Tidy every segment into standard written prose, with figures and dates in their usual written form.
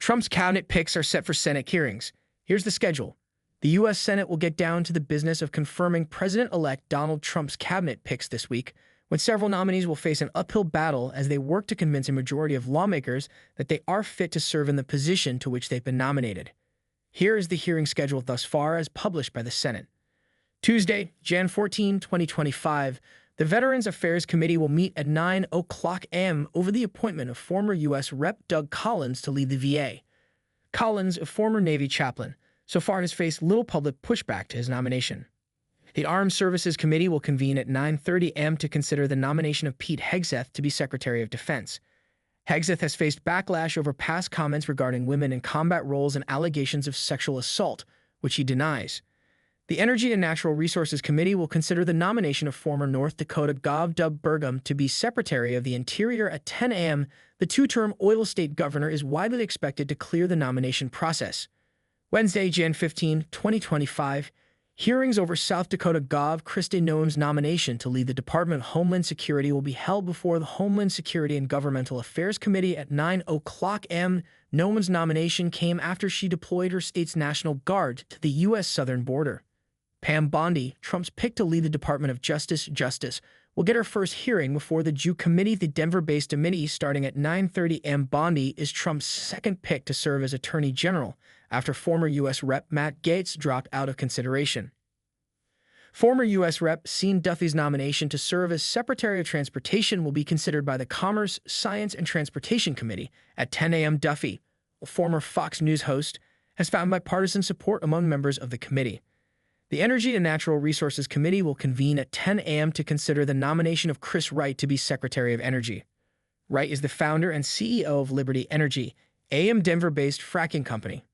Trump's cabinet picks are set for Senate hearings. Here's the schedule. The U.S. Senate will get down to the business of confirming President-elect Donald Trump's cabinet picks this week, when several nominees will face an uphill battle as they work to convince a majority of lawmakers that they are fit to serve in the position to which they've been nominated. Here is the hearing schedule thus far as published by the Senate. Tuesday, Jan 14, 2025, the Veterans Affairs Committee will meet at 9:00 a.m. over the appointment of former U.S. Rep. Doug Collins to lead the VA. Collins, a former Navy chaplain, so far has faced little public pushback to his nomination. The Armed Services Committee will convene at 9:30 a.m. to consider the nomination of Pete Hegseth to be Secretary of Defense. Hegseth has faced backlash over past comments regarding women in combat roles and allegations of sexual assault, which he denies. The Energy and Natural Resources Committee will consider the nomination of former North Dakota Gov. Doug Burgum to be Secretary of the Interior at 10 a.m. The two-term oil state governor is widely expected to clear the nomination process. Wednesday, Jan 15, 2025, hearings over South Dakota Gov. Kristi Noem's nomination to lead the Department of Homeland Security will be held before the Homeland Security and Governmental Affairs Committee at 9:00 a.m. Noem's nomination came after she deployed her state's National Guard to the U.S. southern border. Pam Bondi, Trump's pick to lead the Department of Justice, will get her first hearing before the Jew Committee, the Denver-based committee, starting at 9:30 a.m. Bondi is Trump's second pick to serve as Attorney General, after former U.S. Rep. Matt Gaetz dropped out of consideration. Former U.S. Rep. Sean Duffy's nomination to serve as Secretary of Transportation will be considered by the Commerce, Science, and Transportation Committee at 10 a.m. Duffy, a former Fox News host, has found bipartisan support among members of the committee. The Energy and Natural Resources Committee will convene at 10 a.m. to consider the nomination of Chris Wright to be Secretary of Energy. Wright is the founder and CEO of Liberty Energy, a Denver-based fracking company.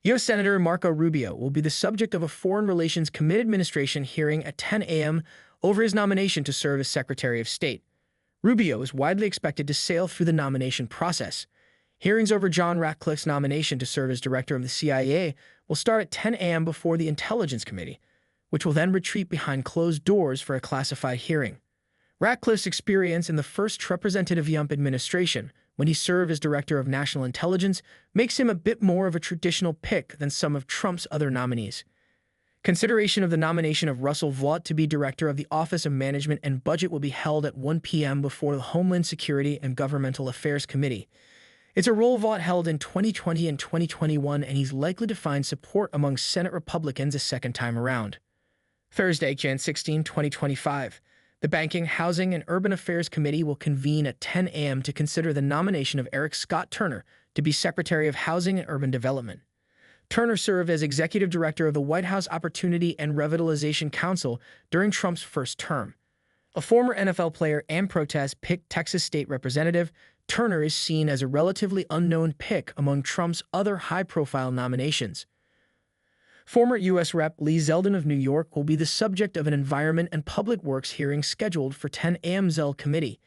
U.S. Senator Marco Rubio will be the subject of a Foreign Relations Committee administration hearing at 10 a.m. over his nomination to serve as Secretary of State. Rubio is widely expected to sail through the nomination process. Hearings over John Ratcliffe's nomination to serve as Director of the CIA will start at 10 a.m. before the Intelligence Committee, which will then retreat behind closed doors for a classified hearing. Ratcliffe's experience in the first Representative Trump administration, when he served as Director of National Intelligence, makes him a bit more of a traditional pick than some of Trump's other nominees. Consideration of the nomination of Russell Vought to be Director of the Office of Management and Budget will be held at 1 p.m. before the Homeland Security and Governmental Affairs Committee. It's a role Vought held in 2020 and 2021, and he's likely to find support among Senate Republicans a second time around. Thursday, Jan 16, 2025. The Banking, Housing, and Urban Affairs Committee will convene at 10 a.m. to consider the nomination of Eric Scott Turner to be Secretary of Housing and Urban Development. Turner served as Executive Director of the White House Opportunity and Revitalization Council during Trump's first term. A former NFL player and protest-picked Texas State Representative, Turner is seen as a relatively unknown pick among Trump's other high-profile nominations. Former U.S. Rep. Lee Zeldin of New York will be the subject of an Environment and Public Works hearing scheduled for 10 a.m. Zell Committee.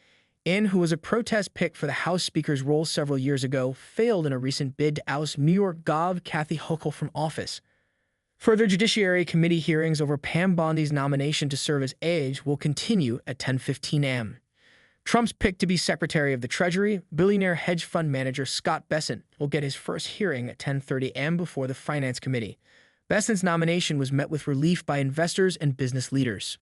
In, who was a protest pick for the House Speaker's role several years ago, failed in a recent bid to oust New York Gov. Kathy Hochul from office. Further Judiciary Committee hearings over Pam Bondi's nomination to serve as AG will continue at 10:15 a.m. Trump's pick to be Secretary of the Treasury, billionaire hedge fund manager Scott Bessent, will get his first hearing at 10:30 a.m. before the Finance Committee. Bessent's nomination was met with relief by investors and business leaders.